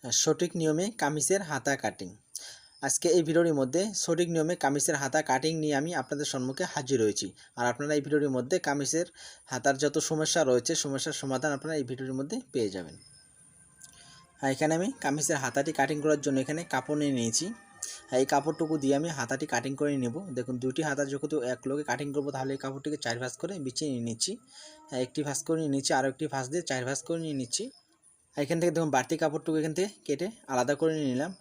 সঠিক নিয়মে কামিজের হাতা কাটিং। আজকে এই ভিডিওর মধ্যে সঠিক নিয়মে কামিজের হাতা কাটিং নিয়ে আমি আপনাদের সম্মুখে হাজির হয়েছি। আর আপনারা এই ভিডিওর মধ্যে কামিজের হাতার যত সমস্যা রয়েছে সমস্যার সমাধান আপনারা এই ভিডিওর মধ্যে পেয়ে যাবেন। এখানে আমি কামিজের হাতাটি কাটিং করার জন্য এখানে কাপড় নিয়ে নিয়েছি। এই কাপড়টুকু দিয়ে আমি হাতাটি কাটিং করে নেব। দেখুন দুটি হাতা যেহেতু এক লগে কাটিং করব, তাহলে এই কাপড়টিকে 4 ভাঁজ করে বিছিয়ে নিয়ে নিচ্ছি। একটি ভাঁজ করে নিয়ে নিচ্ছি, আরও একটি ভাঁজ দিয়ে 4 ভাঁজ করে নিয়ে নিচ্ছি। এখান থেকে দেখুন বাড়তি কাপড়টুকু এখান থেকে কেটে আলাদা করে নিয়ে নিলাম।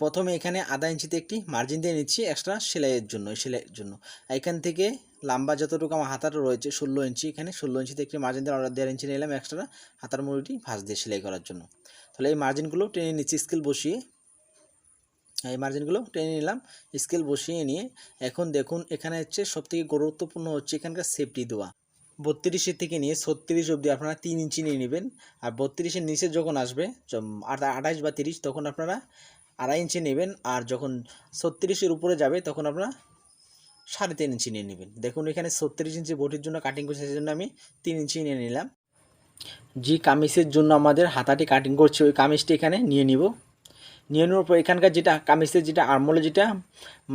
প্রথমে এখানে আধা ইঞ্চিতে একটি মার্জিন দিয়ে নিচ্ছি এক্সট্রা সেলাইয়ের জন্য। এখান থেকে লম্বা যতটুকু আমার হাতাটা রয়েছে 16 ইঞ্চি, এখানে 16 ইঞ্চিতে একটি মার্জিন দিয়ে 1.5 ইঞ্চি নিলাম এক্সট্রা হাতার মুড়িটি ভাঁজ দিয়ে সেলাই করার জন্য। তাহলে এই মার্জিনগুলো টেনে নিচ্ছি স্কেল বসিয়ে। এই মার্জিনগুলো টেনে নিলাম স্কেল বসিয়ে নিয়ে। এখন দেখুন এখানে হচ্ছে সবথেকে গুরুত্বপূর্ণ হচ্ছে এখানকার সেফটি দেওয়া। 32 থেকে নিয়ে 36 অবধি আপনারা 3 ইঞ্চি নিয়ে নেবেন। আর 32-এর নিচে যখন আসবে 28 বা 30, তখন আপনারা 2.5 ইঞ্চি নেবেন। আর যখন 36-এর উপরে যাবে তখন আপনারা 3.5 ইঞ্চি নিয়ে নেবেন। দেখুন এখানে 36 ইঞ্চি বটির জন্য কাটিং করছে, সেই জন্য আমি 3 ইঞ্চি নিয়ে নিলাম। যে কামিজের জন্য আমাদের হাতাটি কাটিং করছে ওই কামিজটি এখানে নিয়ে নিব। নিয়ে নেওয়ার পর এখানকার যেটা কামিজের যেটা আর্মহোলে যেটা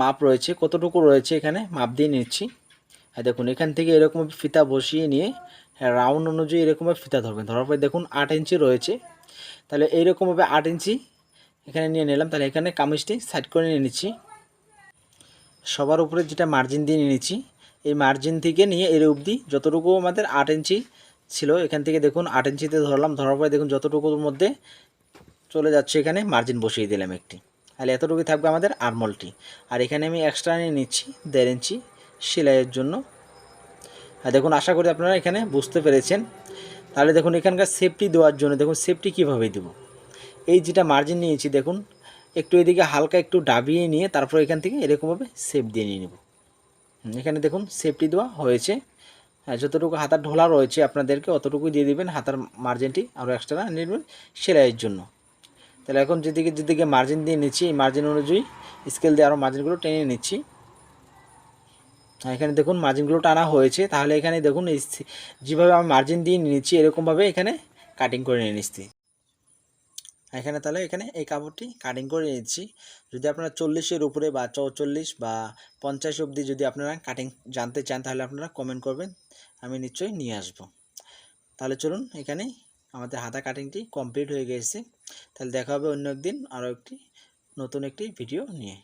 মাপ রয়েছে কতটুকু রয়েছে এখানে মাপ দিয়ে নিচ্ছি। দেখুন এখান থেকে এরকমভাবে ফিতা বসিয়ে নিয়ে রাউন্ড অনুযায়ী এরকমভাবে ফিতা ধরবেন। ধরার পরে দেখুন 8 ইঞ্চি রয়েছে, তাহলে এইরকমভাবে 8 ইঞ্চি এখানে নিয়ে নিলাম। তাহলে এখানে কামিজটি সাইড করে নিয়ে নিচ্ছি। সবার উপরে যেটা মার্জিন দিয়ে নিয়ে নিচ্ছি, এই মার্জিন থেকে নিয়ে এর অবধি যতটুকু আমাদের 8 ইঞ্চি ছিল, এখান থেকে দেখুন 8 ইঞ্চিতে ধরলাম। ধরার পরে দেখুন যতটুকুর মধ্যে চলে যাচ্ছে এখানে মার্জিন বসিয়ে দিলাম একটি। তাহলে এতটুকুই থাকবে আমাদের আর্মহোলটি। আর এখানে আমি এক্সট্রা নিয়ে নিচ্ছি 1.5 ইঞ্চি সেলাইয়ের জন্য। দেখুন আশা করি আপনারা এখানে বুঝতে পেরেছেন। তাহলে দেখুন এখানকার সেফটি দেওয়ার জন্য দেখুন সেফটি কীভাবে দেবো। এই যেটা মার্জিন নিয়েছি দেখুন একটু এদিকে হালকা একটু ডাবিয়ে নিয়ে তারপর এখান থেকে এরকমভাবে সেফ দিয়ে নিয়ে নেব। এখানে দেখুন সেফটি দেওয়া হয়েছে। যতটুকু হাতার ঢোলা রয়েছে আপনাদেরকে অতটুকুই দিয়ে দিবেন। হাতার মার্জিনটি আরও এক্সট্রা নেবেন সেলাইয়ের জন্য। তাহলে এখন যেদিকে মার্জিন দিয়ে নিচ্ছি এই মার্জিন অনুযায়ী স্কেল দিয়ে আরও মার্জিনগুলো টেনে নিচ্ছি। এখানে দেখুন মার্জিনগুলো টানা হয়েছে। তাহলে এখানে দেখুন যেভাবে আমি মার্জিন দিয়ে নিচ্ছি এরকমভাবে এখানে কাটিং করে নিয়ে নিচ্ছি। এখানে তাহলে এখানে এই কাপড়টি কাটিং করে নিচ্ছি। যদি আপনারা 40-এর উপরে বা 44 বা 50 অবধি যদি আপনারা কাটিং জানতে চান তাহলে আপনারা কমেন্ট করবেন, আমি নিশ্চয়ই নিয়ে আসব। তাহলে চলুন এখানে আমাদের হাতা কাটিংটি কমপ্লিট হয়ে গেছে। তাহলে দেখা হবে অন্য একদিন আরও একটি নতুন একটি ভিডিও নিয়ে।